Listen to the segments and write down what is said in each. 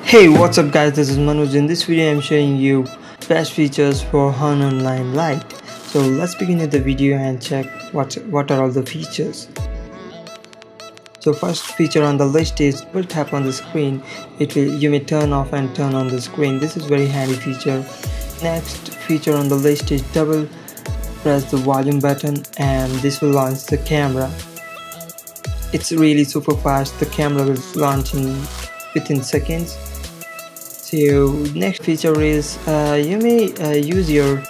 Hey, what's up guys, this is Manoj. In this video I'm showing you best features for Untitled Lite. So let's begin with the video and check what are all the features. So first feature on the list is double tap on the screen. You may turn off and turn on the screen. This is very handy feature. Next feature on the list is double press the volume button and this will launch the camera. It's really super fast. The camera will launch within seconds. So next feature is you may use your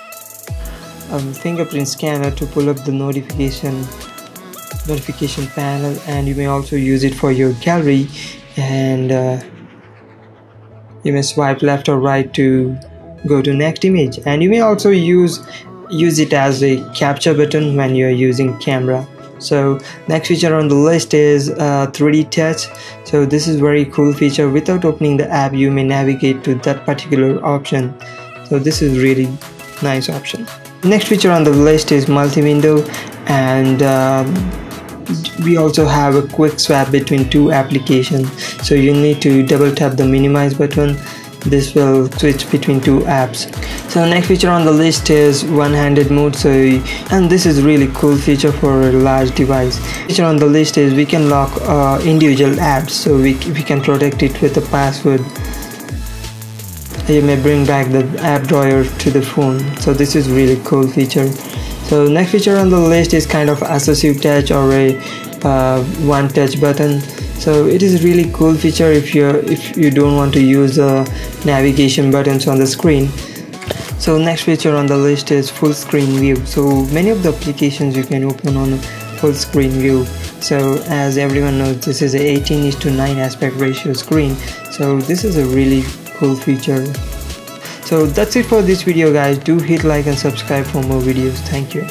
fingerprint scanner to pull up the notification panel, and you may also use it for your gallery, and you may swipe left or right to go to next image, and you may also use it as a capture button when you are using camera. So next feature on the list is 3D touch. So this is very cool feature. Without opening the app you may navigate to that particular option. So this is really nice option. Next feature on the list is multi-window, and we also have a quick swap between two applications. So you need to double tap the minimize button. This will switch between two apps. So next feature on the list is one-handed mode. And this is really cool feature for a large device. Feature on the list is we can lock individual apps, so we can protect it with a password. You may bring back the app drawer to the phone. So this is really cool feature. So next feature on the list is kind of assistive touch or a one touch button. So it is really cool feature if you don't want to use navigation buttons on the screen. So next feature on the list is full screen view. So many of the applications you can open on a full screen view. So as everyone knows, this is a 18:9 aspect ratio screen. So this is a really cool feature. So that's it for this video guys. Do hit like and subscribe for more videos. Thank you.